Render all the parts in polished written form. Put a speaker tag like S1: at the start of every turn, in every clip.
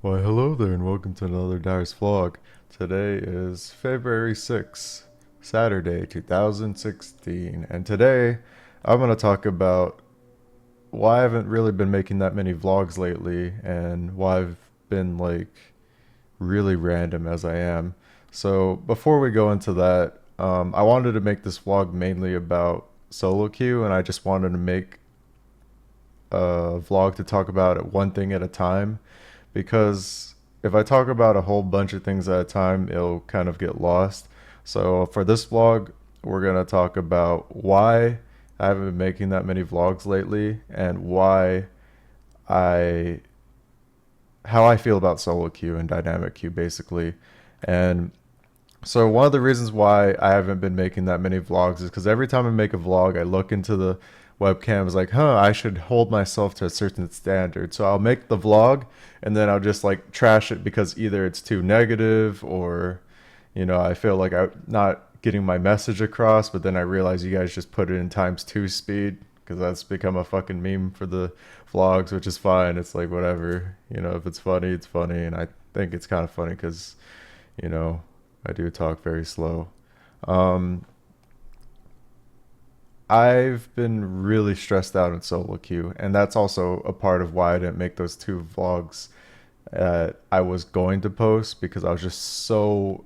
S1: Why, hello there, and welcome to another Dyrus vlog. Today is February 6th, Saturday, 2016, and today I'm going to talk about why I haven't really been making that many vlogs lately and why I've been really random as I am. So, before we go into that, I wanted to make this vlog mainly about solo queue, and I just wanted to make a vlog to talk about it one thing at a time because if I talk about a whole bunch of things at a time, it'll kind of get lost. So for this vlog, we're going to talk about why I haven't been making that many vlogs lately and why I how I feel about solo queue and dynamic queue basically. And so one of the reasons why I haven't been making that many vlogs is because every time I make a vlog, I look into the webcam, is like, I should hold myself to a certain standard. So I'll make the vlog and then I'll just like trash it because either it's too negative or, I feel like I'm not getting my message across. But then I realize you guys just put it in times two speed because that's become a fucking meme for the vlogs, which is fine. It's like whatever, if it's funny, it's funny, and I think it's kind of funny because you know I do talk very slow. Um, I've been really stressed out in solo queue, and that's also a part of why I didn't make those two vlogs I was going to post because I was just so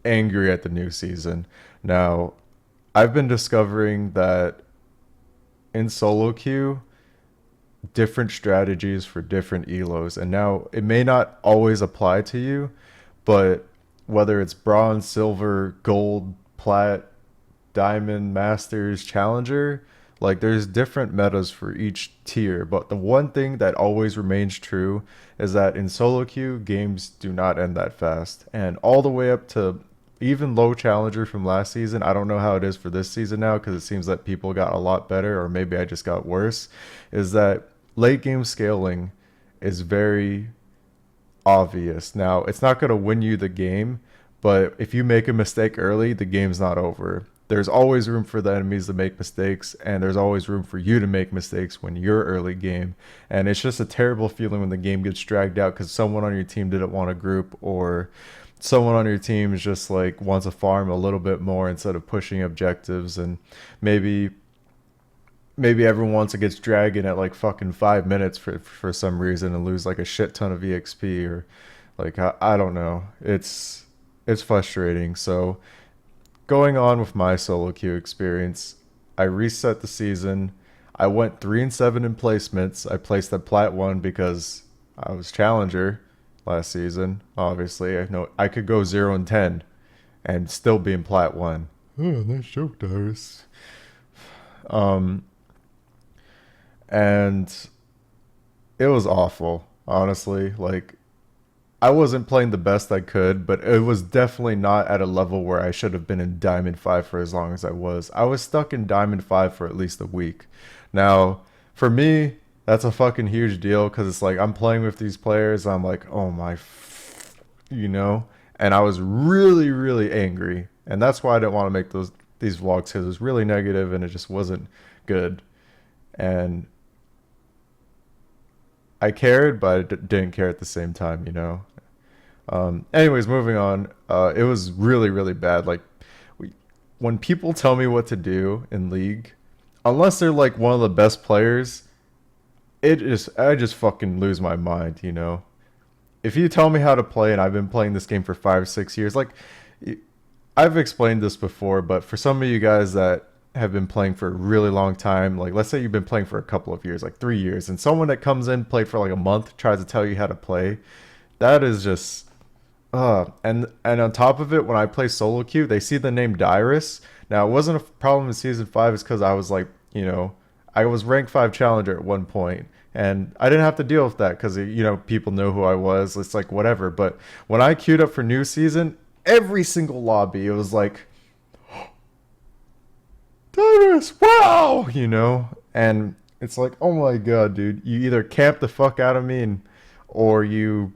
S1: angry at the new season. Now, I've been discovering that in solo queue, different strategies for different elos, and now it may not always apply to you, but whether it's bronze, silver, gold, plat, diamond, masters, challenger, like there's different metas for each tier. But the one thing that always remains true is that in solo queue, games do not end that fast. And all the way up to even low challenger from last season, I don't know how it is for this season now because it seems that people got a lot better, or maybe I just got worse, is that late game scaling is very obvious. Now, it's not going to win you the game, but if you make a mistake early, the game's not over. There's always room for the enemies to make mistakes, and there's always room for you to make mistakes when you're early game. And it's just a terrible feeling when the game gets dragged out because someone on your team didn't want to group, or someone on your team is just like wants to farm a little bit more instead of pushing objectives, and maybe everyone wants to get dragon at like fucking 5 minutes for some reason and lose like a shit ton of exp, or like I don't know. It's frustrating. So going on with my solo queue experience, I reset the season. I went 3-7 in placements. I placed at plat 1 because I was challenger last season. Obviously I know I could go 0-10 and still be in plat 1. Oh, nice joke, Dyrus. um and it was awful, honestly. Like, I wasn't playing the best I could, but it was definitely not at a level where I should have been in Diamond 5 for as long as I was. I was stuck in Diamond 5 for at least a week. Now, for me, that's a fucking huge deal because it's like I'm playing with these players. I'm like, oh my, and I was really, really angry. And that's why I didn't want to make these vlogs because it was really negative and it just wasn't good. And I cared, but I didn't care at the same time. Anyways, moving on. It was really, really bad. Like, we, when people tell me what to do in League, unless they're like one of the best players, I just fucking lose my mind. If you tell me how to play, and I've been playing this game for 5, 6 years, like I've explained this before, but for some of you guys that have been playing for a really long time, like let's say you've been playing for a couple of years, like 3 years, and someone that comes in, played for like a month, tries to tell you how to play, that is just and on top of it, when I play solo queue, they see the name Dyrus. Now, it wasn't a problem in season 5, is because I was like, I was rank 5 challenger at one point, and I didn't have to deal with that because people know who I was. It's like whatever. But when I queued up for new season, every single lobby, it was like, Dyrus, wow. And it's like, oh my god, dude, you either camp the fuck out of me, or you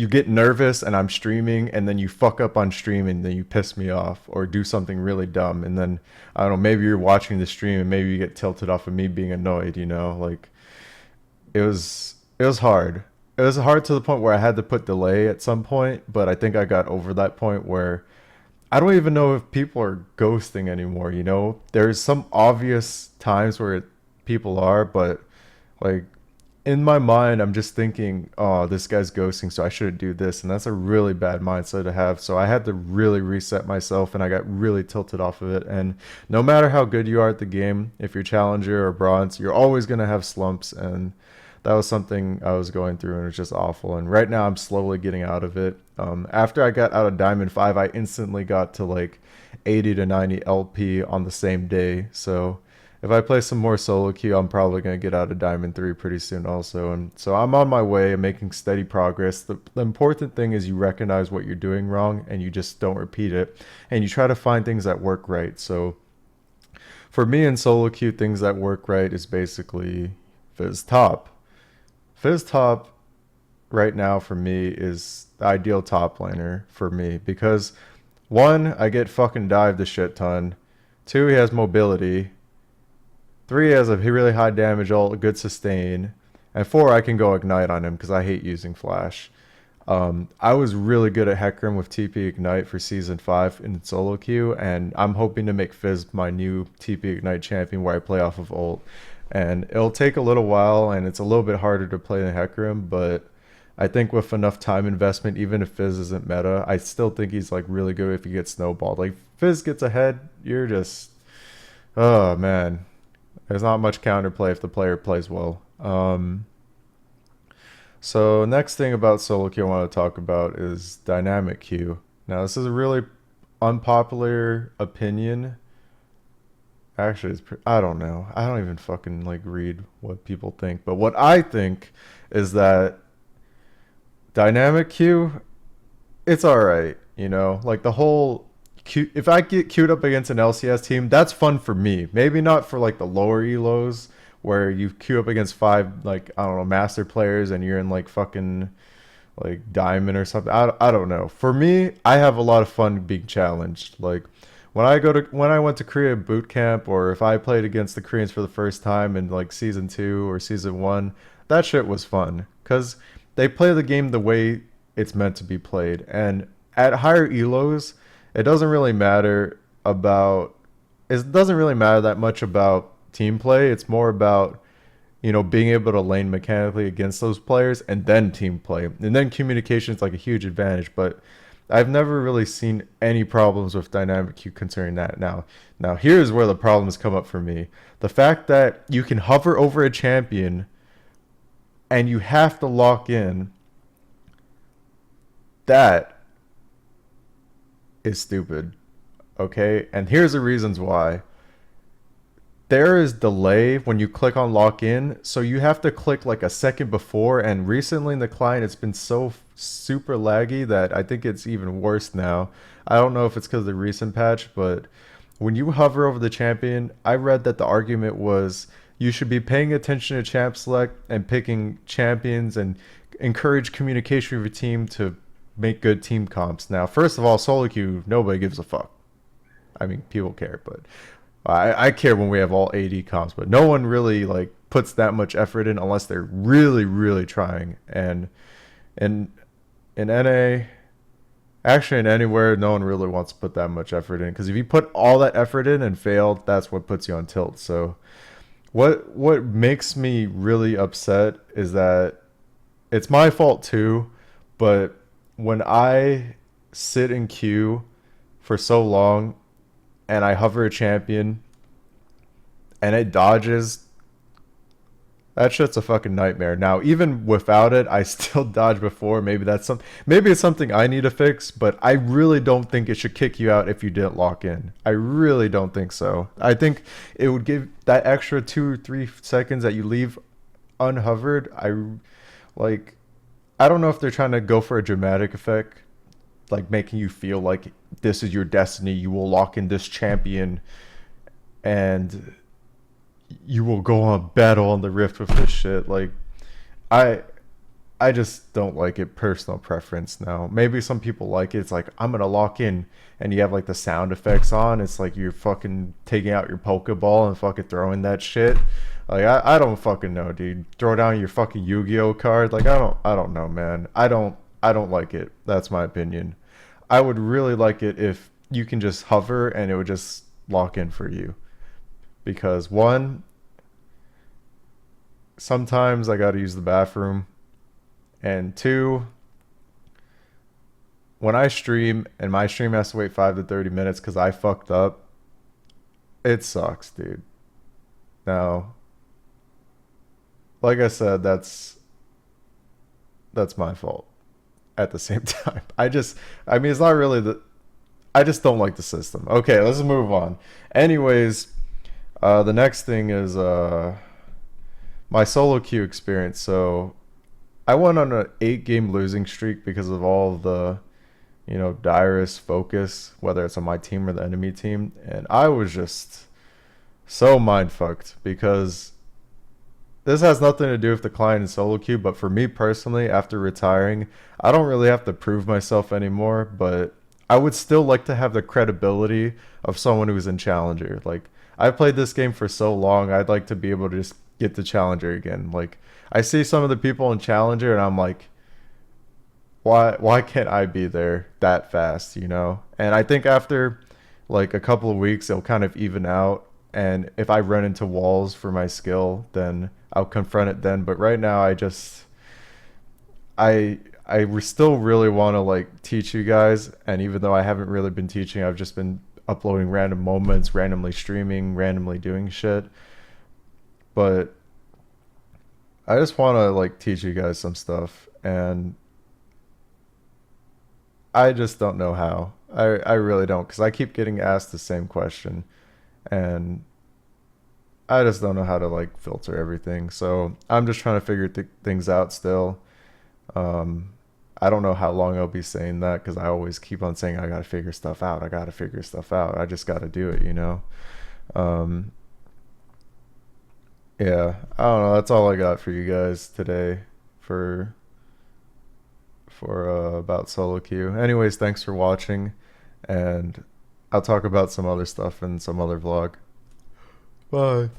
S1: get nervous and I'm streaming, and then you fuck up on stream and then you piss me off or do something really dumb, and then I don't know, maybe you're watching the stream and maybe you get tilted off of me being annoyed. Like, it was hard. it was hard to the point where I had to put delay at some point, but I think I got over that point where I don't even know if people are ghosting anymore, you know? There's some obvious times where people are, but like in my mind, I'm just thinking, oh, this guy's ghosting, so I shouldn't do this. And that's a really bad mindset to have. So I had to really reset myself and I got really tilted off of it. And no matter how good you are at the game, if you're challenger or bronze, you're always going to have slumps. And that was something I was going through and it was just awful. And right now I'm slowly getting out of it. After I got out of Diamond 5, I instantly got to like 80 to 90 LP on the same day. So if I play some more solo queue, I'm probably going to get out of Diamond 3 pretty soon also. And so I'm on my way and making steady progress. The important thing is you recognize what you're doing wrong and you just don't repeat it. And you try to find things that work right. So for me in solo queue, things that work right is basically Fizz top. Fizz top right now for me is the ideal top laner for me because one, I get fucking dived a shit ton. Two, he has mobility. Three, he has a really high damage ult, a good sustain. And four, I can go ignite on him because I hate using flash. I was really good at Hecarim with TP Ignite for Season 5 in solo queue, and I'm hoping to make Fizz my new TP Ignite champion where I play off of ult. And it'll take a little while, and it's a little bit harder to play than Hecarim, but I think with enough time investment, even if Fizz isn't meta, I still think he's like really good if he gets snowballed. Like Fizz gets ahead, you're just, oh man, there's not much counterplay if the player plays well. So next thing about solo queue I want to talk about is dynamic queue. Now this is a really unpopular opinion. Actually, I don't know. I don't even fucking like read what people think. But what I think is that dynamic queue, it's all right. You know, like the whole queue, if I get queued up against an LCS team, that's fun for me. Maybe not for like the lower elos where you queue up against five, like, I don't know, master players and you're in like fucking like diamond or something. I don't know. For me, I have a lot of fun being challenged. Like when I went to Korea boot camp, or if I played against the Koreans for the first time in like season 2 or season 1, that shit was fun because they play the game the way it's meant to be played. And at higher elos, it doesn't really matter that much about team play. It's more about, you know, being able to lane mechanically against those players and then team play. And then communication is like a huge advantage, but I've never really seen any problems with dynamic queue concerning that. Now here's where the problems come up for me. The fact that you can hover over a champion and you have to lock in, that is stupid. Okay? And here's the reasons why. There is delay when you click on lock in, so you have to click like a second before, and recently in the client it's been so super laggy that I think it's even worse now. I don't know if it's because of the recent patch, but when you hover over the champion, I read that the argument was you should be paying attention to champ select and picking champions and encourage communication with your team to make good team comps. Now, first of all, solo queue, nobody gives a fuck. I mean, people care, but I care when we have all AD comps, but no one really like puts that much effort in unless they're really, really trying. And in NA, actually in anywhere, no one really wants to put that much effort in, because if you put all that effort in and fail, that's what puts you on tilt. So what makes me really upset is that it's my fault too, but when I sit in queue for so long and I hover a champion and it dodges, that shit's a fucking nightmare. Now, even without it, I still dodge before. Maybe it's something I need to fix, but I really don't think it should kick you out if you didn't lock in. I really don't think so. I think it would give that extra 2 or 3 seconds that you leave unhovered. I don't know if they're trying to go for a dramatic effect, like making you feel like this is your destiny. You will lock in this champion and you will go on battle on the rift with this shit. Like, I just don't like it. Personal preference now. Maybe some people like it. It's like I'm gonna lock in, and you have like the sound effects on. It's like you're fucking taking out your Pokeball and fucking throwing that shit. Like I don't fucking know, dude. Throw down your fucking Yu-Gi-Oh card. Like I don't know, man. I don't like it. That's my opinion. I would really like it if you can just hover and it would just lock in for you. Because one, sometimes I got to use the bathroom, and two, when I stream and my stream has to wait 5 to 30 minutes because I fucked up, it sucks, dude. Now, like I said, that's my fault. At the same time, I mean, it's not really the. I just don't like the system. Okay, let's move on. Anyways, the next thing is my solo queue experience. So I went on an 8 game losing streak because of all of the, Dyrus focus, whether it's on my team or the enemy team, and I was just so mind fucked because this has nothing to do with the client and solo queue, but for me personally, after retiring, I don't really have to prove myself anymore, but I would still like to have the credibility of someone who's in Challenger. Like, I've played this game for so long, I'd like to be able to just get to Challenger again. Like, I see some of the people in Challenger and I'm like, why can't I be there that fast, you know? And I think after like a couple of weeks it'll kind of even out, and if I run into walls for my skill, then I'll confront it then. But right now I still really want to like teach you guys, and even though I haven't really been teaching, I've just been uploading random moments, randomly streaming, randomly doing shit. But I just want to like teach you guys some stuff, and I just don't know how. I really don't, because I keep getting asked the same question, and I just don't know how to like filter everything. So I'm just trying to figure things out still. Um, I don't know how long I'll be saying that because I always keep on saying I gotta figure stuff out. I gotta figure stuff out. I just gotta do it, you know. Um, yeah, I don't know. That's all I got for you guys today for about solo queue. Anyways, thanks for watching, and I'll talk about some other stuff in some other vlog. Bye.